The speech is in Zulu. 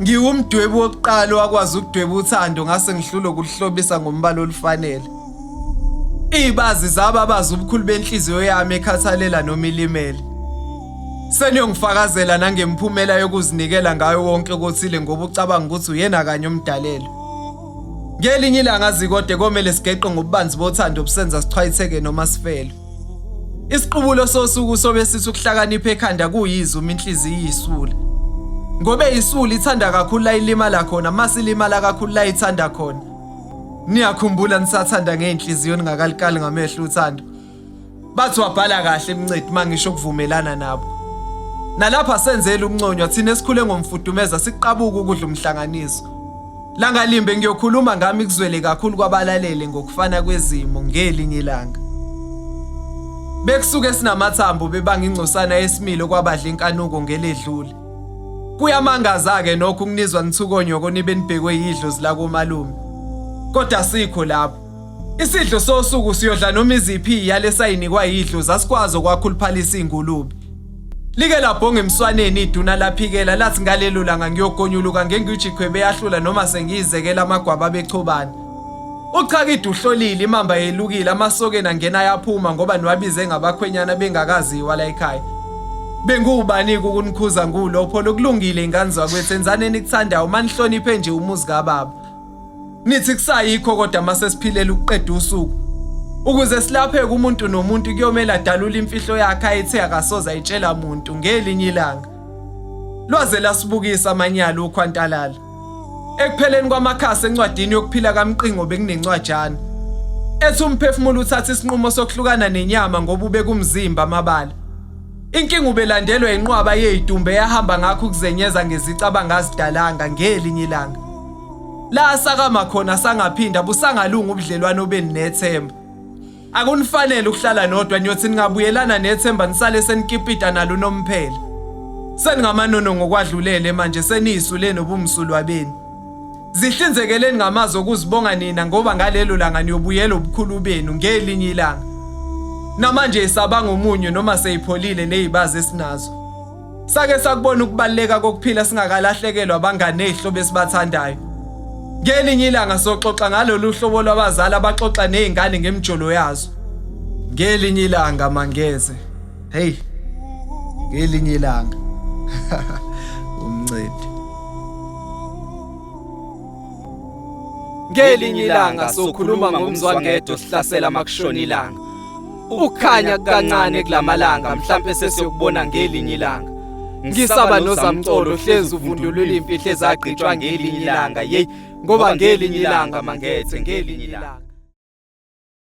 Ngiwumdwebi wokuqala wakwazi ukudweba uthando ngase ngihlule ukulihlobisa ngombala olufanele. Ibazi zababaza ubukhulu benhliziyo yami ekhathalela noma ilimele. Seniyongifakazela nangemphumela yokuzinikela ngayo wonke kothile ngoba ucabanga ukuthi uyena kanye umdalelo. Ngelinye ilanga azikode komele sigeqe ngobubanzi bothando obusenza sichwayitheke noma sifele. Isiqubulo sosuku sobe sithi ukuhlakanipha ekhanda kuyizuma inhliziyo iyisula. Ngobe isula ithanda kakhulu la ilimala khona masilimala kakhulu la ithanda khona. Niyakhumbula nisathanda ngeenhliziyo ningakalikali ngamehlo uthando. Bathi wabhala kahle emncedi mangisho ukuvumelana nabo. Nalapha senzele umnconywa thina esikhule ngomfudumeza siqabuka ukudla umhlanganiso. La ngalimbe ngiyokhuluma ngami kuzwele kakhulu kwabalalele ngokufana kwezimo ngelinye ilanga. Bekusuke sinamathambo bebanga ingcosana yesimilo kwabadla inkanuko ngeledlule. Kuyamangaza ke nokho kunizwa nithukonyoko nibe nibhekwe yidlozi la komalume. Kodwa sikho lapho. Isidlo sosuku siyodla noma iziphi yale sayinikwa yidlozi asikwazi okwakhuluphalisa ingulube. Like lapho ngemswaneni iduna laphikela lathi ngalelo langa ngiyogonyuluka ngengijikhwebe yahlula noma sengiyizekela amagwaba bechobana. Uchakide uhlolile imamba yelukile amasokeni angena yaphuma ngoba niwabize ngabakhwenyana bengakaziwa la ekhaya. Bengubani ukunikhuza ngulopho lokulungile ingane zakwethu enzane nikuthandayo manihloniphe nje umuzi kaBaba. Nithi kusayikho kodwa mase siphilela ukuqeda usuku. Ukuze silapheke umuntu nomuntu kuyomela dalula imfihlo yakhe ayithe akasoza ayitshela umuntu ngelinye ilanga. Lwaze lasibukisa amanyala ukhwantalala. Ekupheleni kwamakhasi encwadini yokuphila kaMqingo bekunencwajana. Ethi umphefumulo uthatha isinqumo sokuhlukana nenyama ngoba ube kumzimba amabala. Inkinga ubelandelwe inqwaba yezidumbe yahamba ngakho ukuzenyeza ngezici abangazidalanga ngelinye ilanga. La sakama khona sangaphinda busangalunga ubudlelwano beninethemba. Akunifanele ukuhlala nodwa nyothi ningabuyelana nethemba nisale senikipita nalo nomphela. Seningamanono ngokwadlulele manje seniyisule nobumsulwa beni. Zihlinzekeleni ngamazwi okuzibonga nina ngoba ngalelo langa niyobuyela ubukhulu benu ngelinye ilanga. Namanje isabanga umunyu noma seyipholile nezibazi esinazo. Sake sakubona ukubaleka kokuphila singakalahlekelwa abangane nezihlobo esibathandayo. Ngelinye ilanga soxoxa ngalolu hlobo lwabazali abaxoxa nezingane ngemjolo yazo. Ngelinye ilanga mangeze. Hey. Ngelinye ilanga. Umncedi. Ngelinye ilanga sokhuluma ngomzwangedo sihlasela makushona ilanga. Ukukhanya kancane kulamalanga mhlambe sesiyokubona ngelinye ilanga. Ngisaba nozamcolo hlezi uvundulula imfihlo ezagqitshwa ngelinye ilanga. Hey, ngoba ngelinye ilanga mangethe ngelinye ilanga.